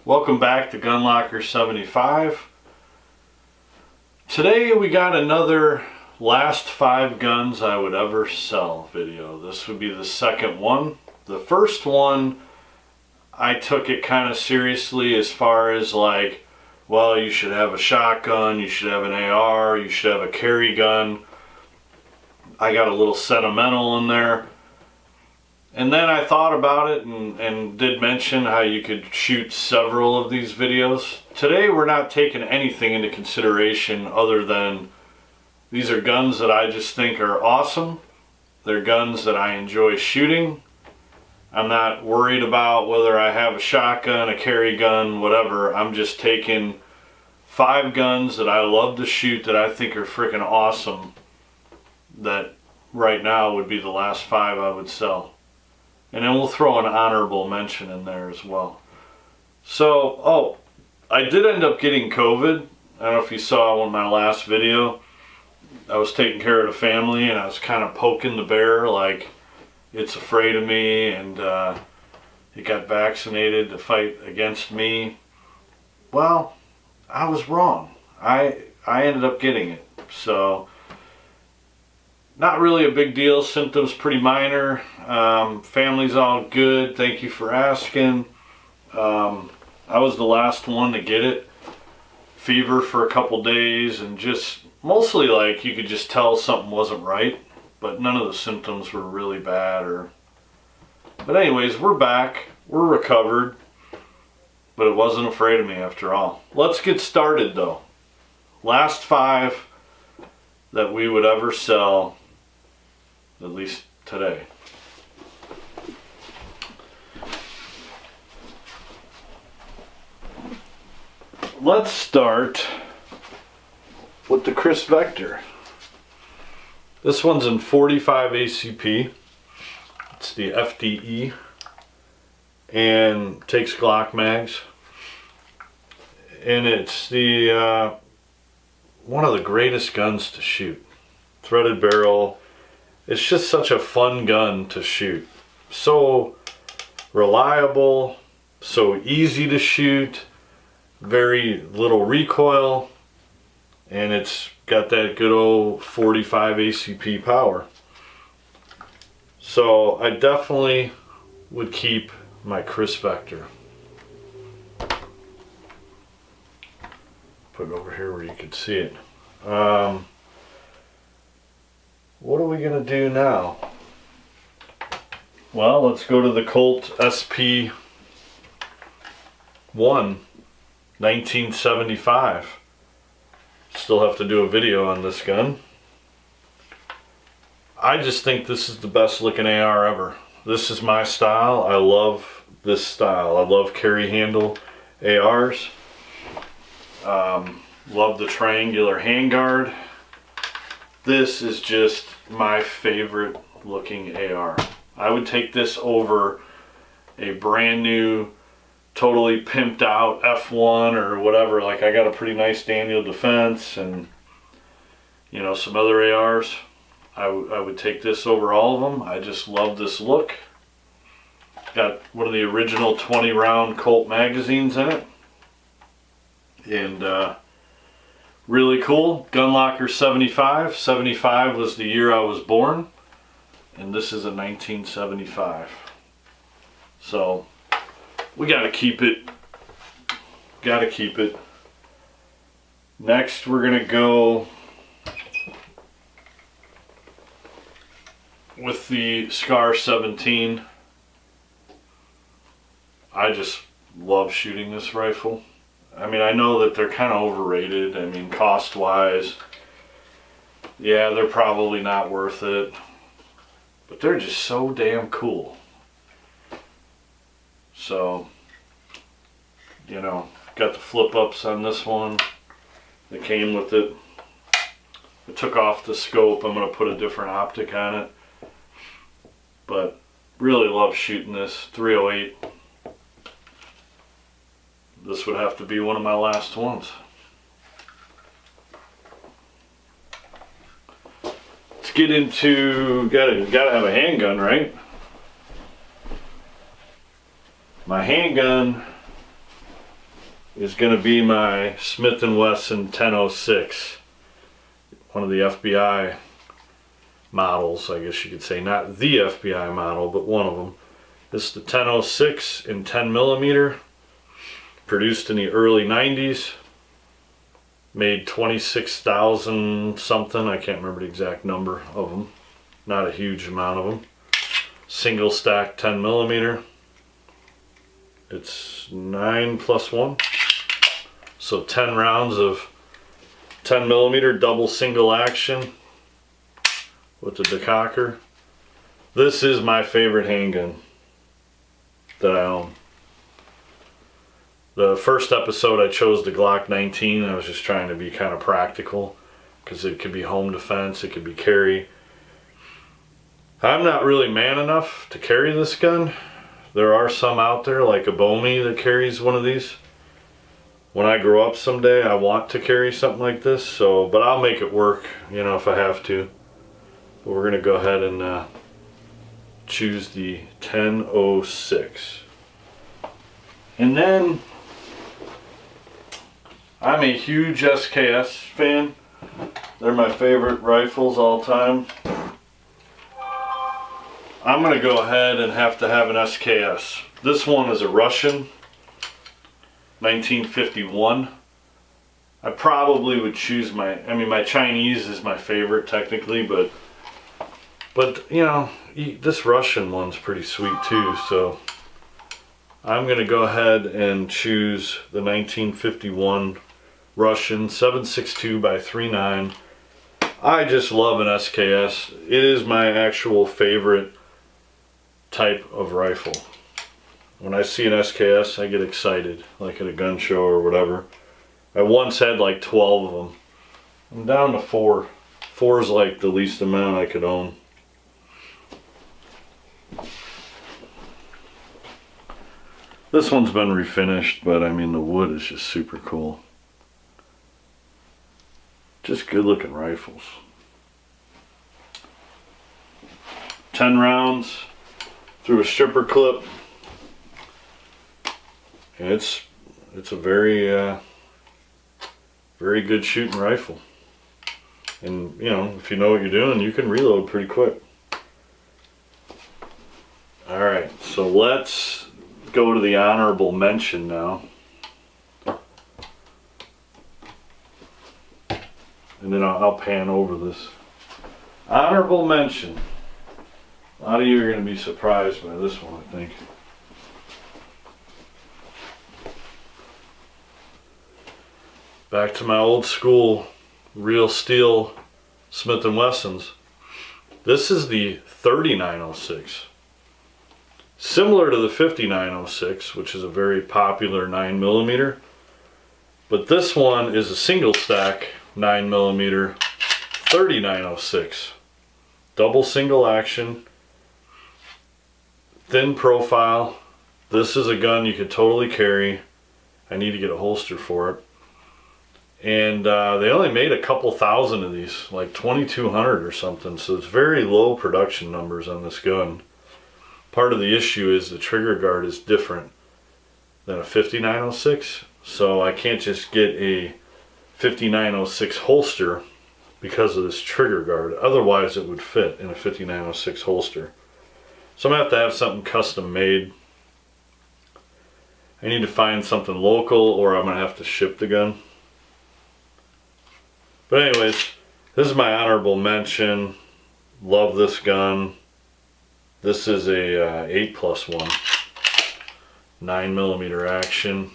Welcome back to Gunlocker 75. Today we got another last 5 guns I would ever sell video. This would be the second one. The first one I took it kind of seriously as far as like, well, you should have a shotgun, you should have an AR, you should have a carry gun. I got a little sentimental in there. And then I thought about it and did mention how you could shoot several of these videos. Today we're not taking anything into consideration other than these are guns that I just think are awesome. They're guns that I enjoy shooting. I'm not worried about whether I have a shotgun, a carry gun, whatever. I'm just taking 5 guns that I love to shoot that I think are freaking awesome, that right now would be the last 5 I would sell. And then we'll throw an honorable mention in there as well. So, I did end up getting COVID. I don't know if you saw in my last video. I was taking care of the family and I was kind of poking the bear like it's afraid of me, and it got vaccinated to fight against me. Well, I was wrong. I ended up getting it. So, not really a big deal. Symptoms pretty minor. Family's all good. Thank you for asking. I was the last one to get it. Fever for a couple days and just mostly like you could just tell something wasn't right, but none of the symptoms were really bad. But anyways, we're back. We're recovered, but it wasn't afraid of me after all. Let's get started though. Last 5 that we would ever sell, at least today. Let's start with the Kriss Vector. This one's in 45 ACP. It's the FDE and takes Glock mags. And it's the one of the greatest guns to shoot. Threaded barrel. It's just such a fun gun to shoot. So reliable, so easy to shoot, very little recoil, and it's got that good old 45 ACP power. So I definitely would keep my Kriss Vector. Put it over here where you can see it. What are we going to do now? Well, let's go to the Colt SP1 1975. Still have to do a video on this gun. I just think this is the best looking AR ever. This is my style. I love this style. I love carry handle ARs. Love the triangular handguard. This is just my favorite looking AR. I would take this over a brand new, totally pimped out F1 or whatever. Like I got a pretty nice Daniel Defense and you know some other ARs. I would take this over all of them. I just love this look. Got one of the original 20 round Colt magazines in it. And really cool. Gunlocker 75. 75 was the year I was born, and this is a 1975. So we gotta keep it. Gotta keep it. Next we're gonna go with the Scar 17. I just love shooting this rifle. I mean, I know that they're kind of overrated. I mean, cost-wise, yeah, they're probably not worth it. But they're just so damn cool. So, you know, got the flip-ups on this one that came with it. I took off the scope. I'm going to put a different optic on it. But really love shooting this 308. This would have to be one of my last ones. Let's get into, gotta have a handgun, right? My handgun is going to be my Smith & Wesson 1006. One of the FBI models, I guess you could say. Not the FBI model, but one of them. This is the 1006 in 10mm. Produced in the early 90s. Made 26,000 something. I can't remember the exact number of them. Not a huge amount of them. Single stack 10mm. It's 9+1. So 10 rounds of 10mm double single action with the decocker. This is my favorite handgun that I own. The first episode I chose the Glock 19. I was just trying to be kind of practical because it could be home defense, it could be carry. I'm not really man enough to carry this gun. There are some out there like a Bomi that carries one of these. When I grow up someday, I want to carry something like this, so but I'll make it work, you know, if I have to. But we're gonna go ahead and choose the 1006. And then I'm a huge SKS fan. They're my favorite rifles all time. I'm gonna go ahead and have to have an SKS. This one is a Russian 1951. I probably would choose my Chinese is my favorite technically, but you know, this Russian one's pretty sweet too, so I'm gonna go ahead and choose the 1951 Russian 7.62 by 3.9. I just love an SKS. It is my actual favorite type of rifle. When I see an SKS, I get excited, like at a gun show or whatever. I once had like 12 of them. I'm down to 4. 4 is like the least amount I could own. This one's been refinished, but I mean the wood is just super cool. Just good looking rifles. 10 rounds through a stripper clip. And it's a very very good shooting rifle. And you know, if you know what you're doing, you can reload pretty quick. Alright, so let's go to the honorable mention now. And then I'll pan over this. Honorable mention. A lot of you are going to be surprised by this one, I think. Back to my old school real steel Smith & Wessons. This is the 3906. Similar to the 5906, which is a very popular 9mm. But this one is a single stack 9mm 3906. Double single action. Thin profile. This is a gun you could totally carry. I need to get a holster for it. And they only made a couple thousand of these, like 2,200 or something, so it's very low production numbers on this gun. Part of the issue is the trigger guard is different than a 5906, so I can't just get a 5906 holster because of this trigger guard. Otherwise it would fit in a 5906 holster. So I'm going to have something custom made. I need to find something local or I'm going to have to ship the gun. But anyways, this is my honorable mention. Love this gun. This is a 8+1. 9mm action.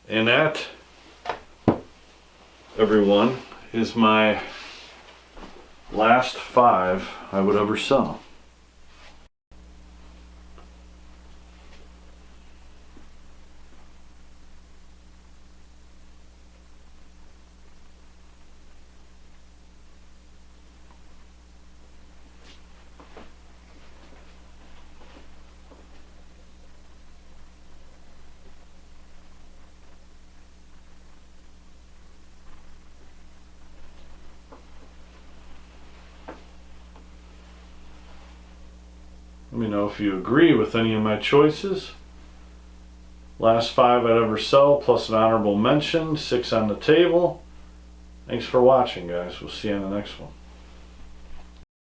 And that, everyone, is my last 5 I would ever sell. Let me know if you agree with any of my choices. Last 5 I'd ever sell, plus an honorable mention, 6 on the table. Thanks for watching, guys. We'll see you on the next one.